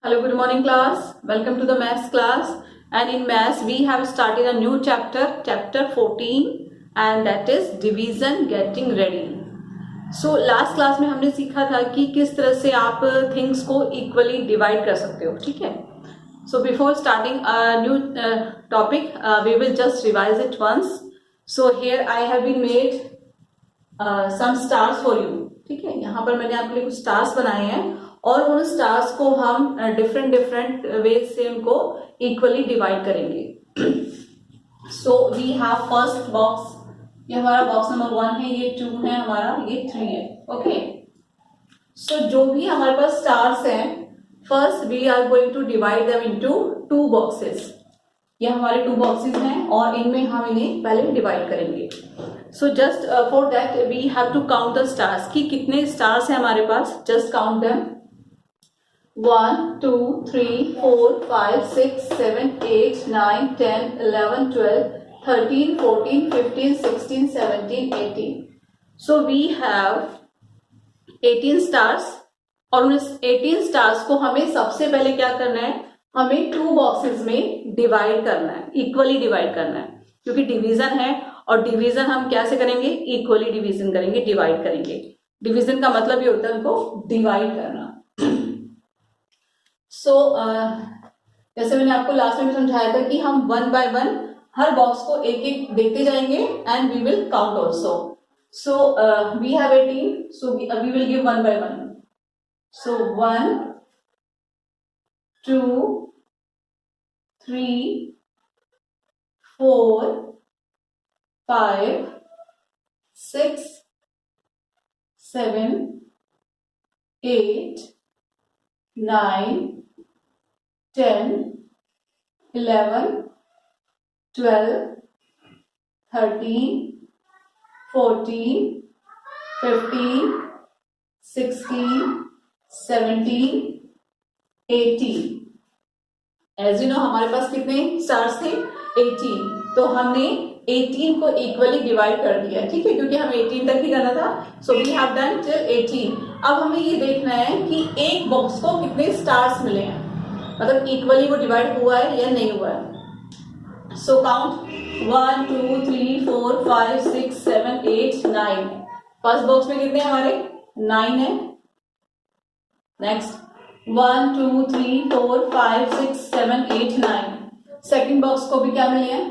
Hello, good morning class. Welcome to the maths class. And in maths we have started a new chapter, chapter 14, and that is division getting ready. So last class में हमने सीखा था कि किस तरह से आप things को equally divide कर सकते हो, ठीक है? So before starting a new topic, we will just revise it once. So here I have been made some stars for you, ठीक है? यहाँ पर मैंने आपके लिए कुछ stars बनाए हैं और उन स्टार्स को हम डिफरेंट वेज से उनको इक्वली डिवाइड करेंगे. So we have first box, ये हमारा बॉक्स नंबर 1 है, ये 2 है हमारा, ये 3 है. ओके, सो जो भी हमारे पास स्टार्स हैं, first we are going to divide them into 2 boxes. ये हमारे 2 बॉक्सेस हैं और इनमें हम इन्हें पहले डिवाइड करेंगे. So just for that we have to count the stars कि कितने स्टार्स हैं हमारे पास. Just count them. 1, 2, 3, 4, 5, 6, 7, 8, 9, 10, 11, 12, 13, 14, 15, 16, 17, 18. So we have 18 stars और उन 18 stars को हमें सबसे पहले क्या करना है, हमें 2 बॉक्सेस में डिवाइड करना है, इक्वली डिवाइड करना है. क्योंकि डिवीजन है और डिवीजन हम कैसे करेंगे, इक्वली डिवीजन करेंगे, डिवाइड करेंगे. डिवीजन का मतलब ये होता है उनको डिवाइड करना. सो जैसे मैंने आपको लास्ट में समझाया था कि हम 1 बाय 1 हर बॉक्स को एक एक देखते जाएंगे and we will count also. So we have 18, so we will give 1 by 1. So 1, 2, 3, 4, 5, 6, 7, 8, 9, 10, 11, 12, 13, 14, 15, 16, 17, 18. As you know हमारे पास कितने स्टार्स थे, 18. तो हमने 18 को इक्वली डिवाइड कर दिया, ठीक है, क्योंकि हमें 18 तक ही करना था. So we have done till 18. अब हमें ये देखना है कि एक बॉक्स को कितने स्टार्स मिले हैं, मतलब इक्वली वो डिवाइड हुआ है या नहीं हुआ है. So count 1, 2, 3, 4, 5, 6, 7, 8, 9. फर्स्ट बॉक्स में कितने हमारे 9 है. नेक्स्ट 1, 2, 3, 4, 5, 6, 7, 8, 9. सेकेंड बॉक्स को भी क्या मिले हैं,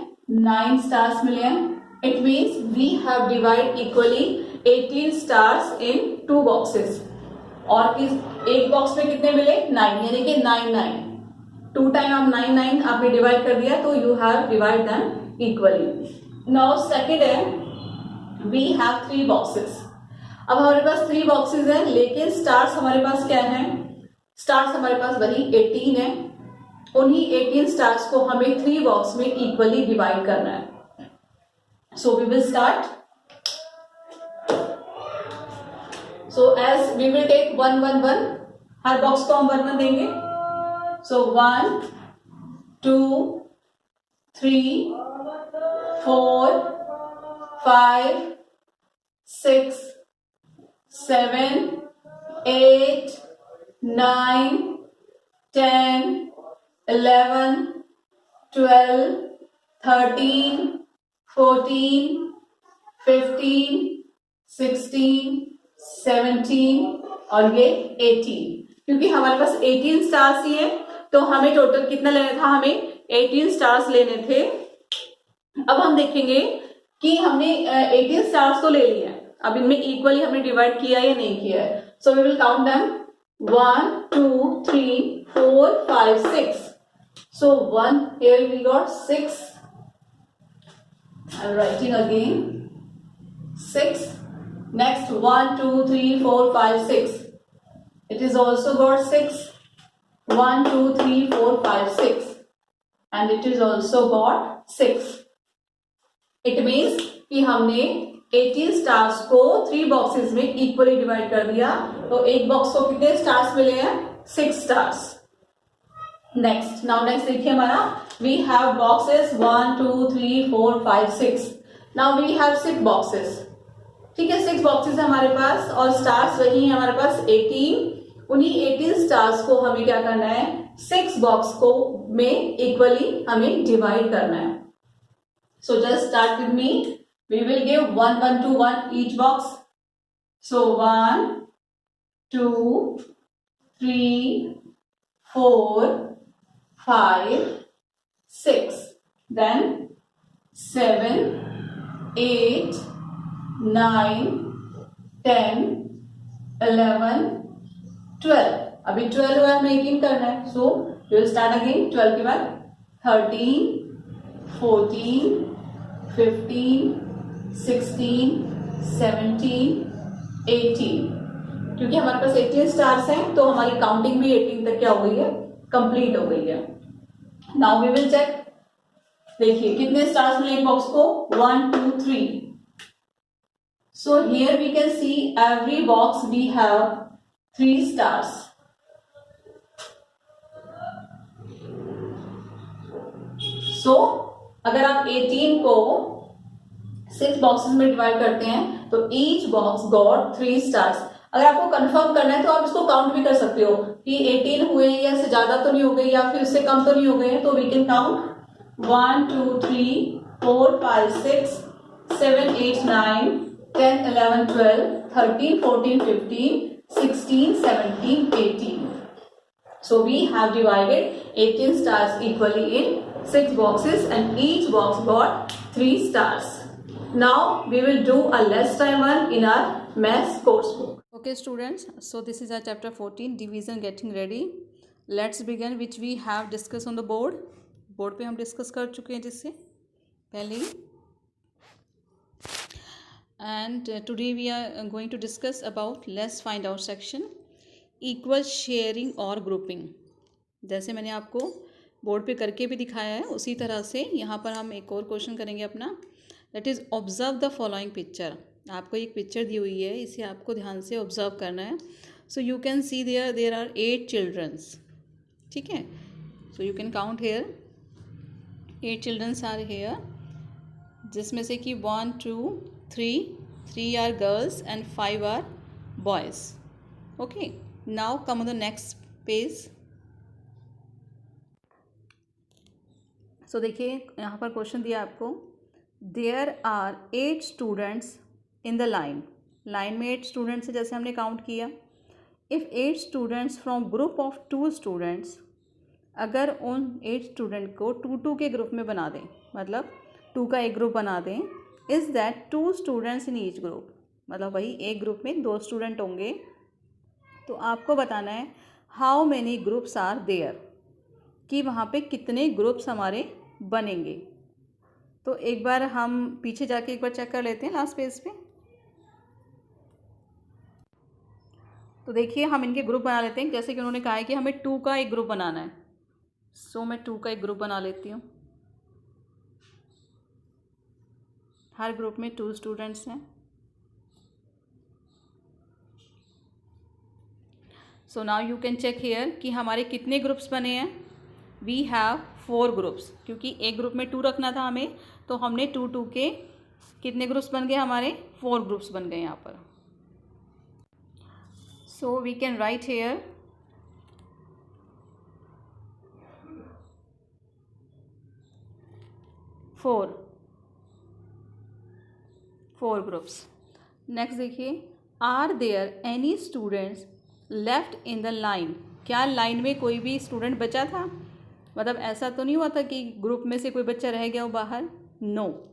9 स्टार्स मिले हैं. It means we have divide equally 18 stars in 2 boxes. और एक बॉक्स में कितने मिले, 9, यानी कि 9 9. 2 टाइम आप 9 9 आपने डिवाइड कर दिया, तो you have divide them equally. Now second है, वी हैव 3 बॉक्सेस. अब हमारे पास 3 बॉक्सेस हैं, लेकिन स्टार्स हमारे पास क्या है, स्टार्स हमारे पास वही 18 है. उन्हीं 18 स्टार्स को हमें 3 बॉक्स में इक्वली डिवाइड करना है. So we will start. So as we will take 1 1 1, हर बॉक्स को हम 1 1 देंगे. So 1, 2, 3, 4, 5, 6, 7, 8, 9, 10, 11, 12, 13, 14, 15, 16, 17 और ये 18. क्योंकि हमारे पास 18 स्टार्स ही है, तो हमें टोटल कितना लेना था, हमें 18 स्टार्स लेने थे. अब हम देखेंगे कि हमने 18 स्टार्स तो ले लिए हैं, अब इनमें इक्वली हमने डिवाइड किया या नहीं किया है. So we will count them. 1, 2, 3, 4, 5, 6. So 1, here we got 6. I'm writing again 6. Next 1, 2, 3, 4, 5, 6. It is also got 6. 1, 2, 3, 4, 5, 6. And it is also got 6. It means कि हमने 18 स्टार्स को 3 बॉक्सेस में इक्वली डिवाइड कर दिया. तो एक बॉक्स को कितने स्टार्स मिले हैं, 6 स्टार्स. नेक्स्ट, नाउ नेक्स्ट देखिए हमारा, we have boxes 1, 2, 3, 4, 5, 6. Now we have 6 boxes. ठीक है, 6 बॉक्सेस है हमारे पास और स्टार्स वही है हमारे पास 18. उन्हीं 18 स्टार्स को हमें क्या करना है, 6 बॉक्स को में इक्वली हमें डिवाइड करना है. So just start with me. We will give 1 1 to 1 each box. So 1 2 3 4 5 6, then 7 8 9 10 11 12. अभी 12 हुआ, हमें 18 करना है. So we will start again. 12 के बाद 13 14 15 16 17 18. क्योंकि हमारे पास 18 स्टार्स हैं तो हमारी काउंटिंग भी 18 तक क्या हो गई है, कंप्लीट हो गई है. Now we will check. देखिए कितने स्टार्स मिले एक बॉक्स को, 1 2 3. So here we can see every box we have 3 stars. So अगर आप 18 को 6 बॉक्सेस में डिवाइड करते हैं तो ईच बॉक्स गॉट 3 स्टार्स. अगर आपको कंफर्म करना है तो आप इसको काउंट भी कर सकते हो कि 18 हुए या इससे ज्यादा तो नहीं हो गए या फिर इससे कम तो नहीं हो गए. तो we can count 1 2 3 4 5 6 7 8 9 10 11 12 13 14 15 16 17 18. So we have divided 18 stars equally in 6 boxes and each box got 3 stars. Now we will do a less time one in our maths course book. Okay students, so this is our chapter 14, division getting ready. Let's begin, which we have discussed on the board. Board पे हम discuss कर चुके हैं जिससे पहले ही. And today we are going to discuss about let's find out section, equal sharing और grouping. जैसे मैंने आपको बोर्ड पे करके भी दिखाया है उसी तरह से यहाँ पर हम एक और क्वेश्चन करेंगे अपना. That is observe the following picture. आपको एक पिक्चर दी हुई है, इसे आपको ध्यान से ऑब्जर्व करना है. So you can see there are 8 childrens. ठीक है, so you can count here 8 childrens are here, जिसमें से कि 1 2 3 are girls and 5 are boys. Okay, now come on the next page. So देखिए यहाँ पर क्वेश्चन दिया आपको, there are 8 students in the line. Line में 8 स्टूडेंट्स है जैसे हमने काउंट किया. If 8 students from group of 2 students, अगर उन 8 स्टूडेंट को 2 के ग्रुप में बना दें, मतलब 2 का एक ग्रुप बना दें, is that 2 students in each group, मतलब वही एक ग्रुप में 2 स्टूडेंट होंगे. तो आपको बताना है how many groups are there, कि वहाँ पे कितने ग्रुप्स हमारे बनेंगे. तो एक बार हम पीछे जाके एक बार चेक कर लेते हैं लास्ट पेज पे. तो देखिए हम इनके ग्रुप बना लेते हैं. जैसे कि उन्होंने कहा है कि हमें 2 का एक ग्रुप बनाना है. सो मैं 2 का एक ग्रुप बना लेती हूँ. हर ग्रुप में 2 स्टूडेंट्स हैं. So now you can check here कि हमारे कितने ग्रुप्स बने हैं. वी हैव 4 ग्रुप्स, क्योंकि एक ग्रुप में 2 रखना था हमें, तो हमने 2 के कितने ग्रुप्स बन गए, हमारे 4 ग्रुप्स बन गए यहाँ पर. So we can write here 4 groups. Next देखिए, are there any students left in the line. क्या लाइन में कोई भी स्टूडेंट बचा था, मतलब ऐसा तो नहीं हुआ था कि ग्रुप में से कोई बच्चा रह गया हो बाहर. नो,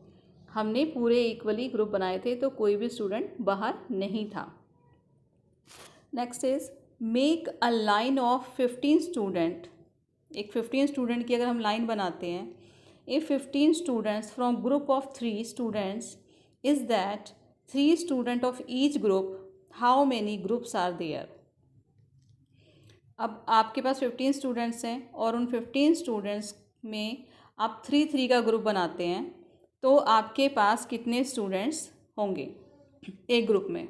हमने पूरे इक्वली ग्रुप बनाए थे तो कोई भी स्टूडेंट बाहर नहीं था. Next is make a line of 15 student. एक 15 स्टूडेंट की अगर हम लाइन बनाते हैं, if 15 students from group of 3 students, is that 3 student of each group, how many groups are there. अब आपके पास 15 स्टूडेंट्स हैं और उन 15 स्टूडेंट्स में आप 3 का ग्रुप बनाते हैं, तो आपके पास कितने स्टूडेंट्स होंगे एक ग्रुप में.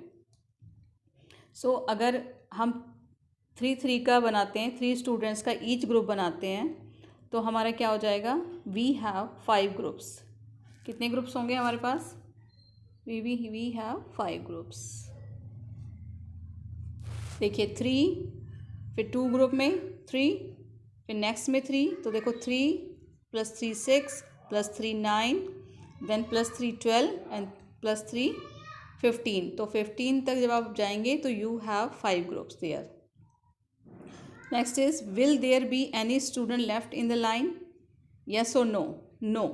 सो अगर हम 3 का बनाते हैं, 3 स्टूडेंट्स का ईच ग्रुप बनाते हैं, तो हमारा क्या हो जाएगा, वी हैव 5 ग्रुप्स. कितने ग्रुप्स होंगे हमारे पास, वी हैव 5 ग्रुप्स. देखिए 3 फिर 2 ग्रुप में 3, फिर नेक्स्ट में 3, तो देखो 3 + 3 6 + 3 9, देन +3 12 एंड +3 15। तो 15 तक जब आप जाएंगे तो you have 5 groups there. Next is will there be any student left in the line, yes और नो? नो,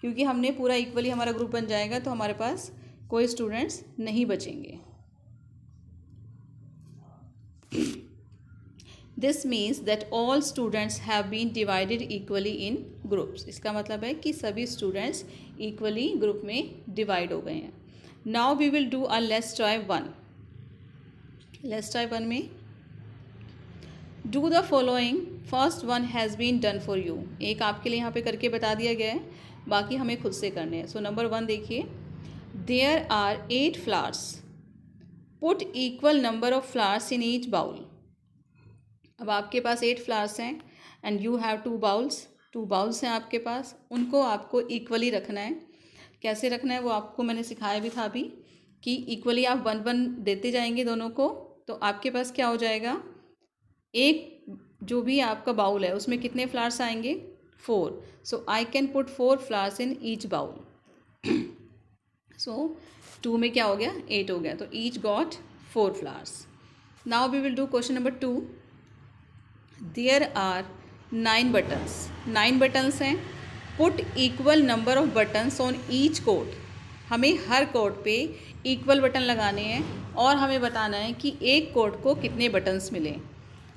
क्योंकि हमने पूरा इक्वली हमारा ग्रुप बन जाएगा तो हमारे पास कोई स्टूडेंट्स नहीं बचेंगे। This means that all students have been divided equally in groups. इसका मतलब है कि सभी स्टूडेंट्स इक्वली ग्रुप में डिवाइड हो गए हैं। Now we will do a let's try 1। Let's try 1 में do the following, first one has been done for you. एक आपके लिए यहाँ पे करके बता दिया गया है, बाकी हमें खुद से करने हैं। सो नंबर 1 देखिए, there are 8 flowers, put equal number of flowers in each bowl. अब आपके पास 8 फ्लावर्स हैं and you have 2 bowls. 2 bowls हैं आपके पास, उनको आपको इक्वली रखना है। कैसे रखना है वो आपको मैंने सिखाया भी था अभी, कि इक्वली आप 1-1 देते जाएंगे दोनों को, तो आपके पास क्या हो जाएगा, एक जो भी आपका बाउल है उसमें कितने फ्लावर्स आएंगे, 4। So I can put 4 flowers in each bowl. So 2 में क्या हो गया, 8 हो गया, तो each got 4 flowers. Now we will do question number 2। There are 9 buttons, 9 buttons हैं, put equal number of buttons on each coat. हमें हर कोट पे इक्वल बटन लगाने हैं और हमें बताना है कि एक कोट को कितने बटन्स मिले।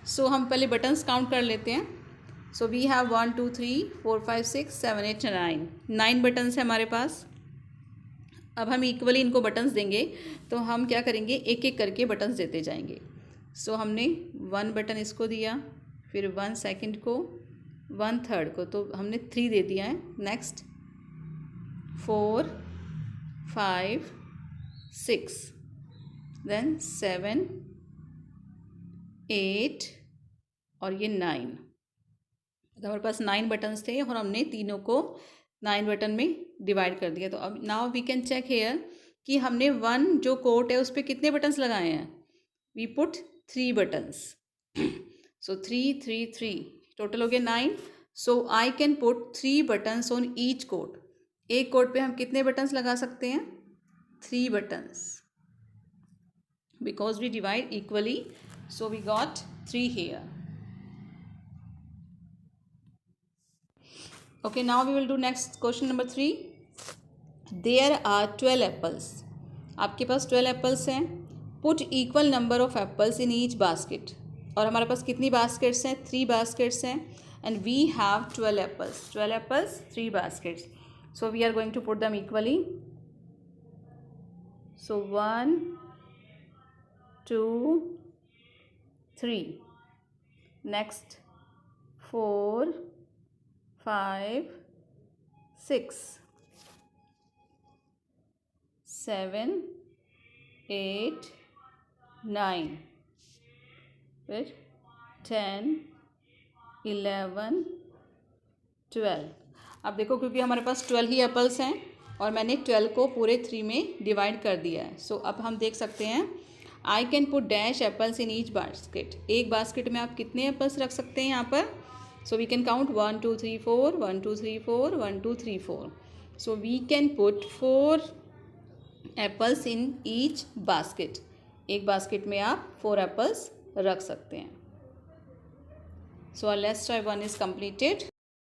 सो हम पहले बटन्स काउंट कर लेते हैं। सो वी हैव 1 2 3 4 5 6 7 8 9, 9 बटन्स हैं हमारे पास। अब हम इक्वली इनको बटन्स देंगे तो हम क्या करेंगे, एक एक करके बटन्स देते जाएंगे। सो हमने 1 बटन इसको दिया, फिर 1 सेकंड को, 1 थर्ड को, तो हमने 3 दे दिया है। नेक्स्ट 4 5 6, देन 7 8 और ये 9। तो हमारे पास 9 बटन्स थे और हमने तीनों को 9 बटन में डिवाइड कर दिया। तो अब now we can check here कि हमने 1 जो कोट है उस पर कितने बटन्स लगाए हैं। We put 3 buttons, so 3 3 3, total हो गया 9। So I can put 3 buttons on each coat. एक कोट पे हम कितने बटन्स लगा सकते हैं, 3 buttons, because we divide equally, so we got 3 here. Okay, now we will do next question number 3. There are 12 apples. आपके पास 12 एप्पल्स हैं, put equal number of apples in each basket. और हमारे पास कितनी बास्केट्स हैं, 3 बास्केट्स हैं, and we have 12 apples, 12 apples 3 baskets. So we are going to put them equally. So 1 2 3, next 4 5 6 7 8 9, फिर 10 11 12। अब देखो, क्योंकि हमारे पास 12 ही एप्पल्स हैं और मैंने 12 को पूरे 3 में डिवाइड कर दिया है। सो अब हम देख सकते हैं, I can put dash apples in each basket. एक बास्केट में आप कितने एप्पल्स रख सकते हैं यहाँ पर। So we can count 1 2 3 4 1 2 3 4 1 2 3 4। So we can put 4 apples in each basket. एक बास्केट में आप 4 एप्पल्स रख सकते हैं। So let's try 1 is completed.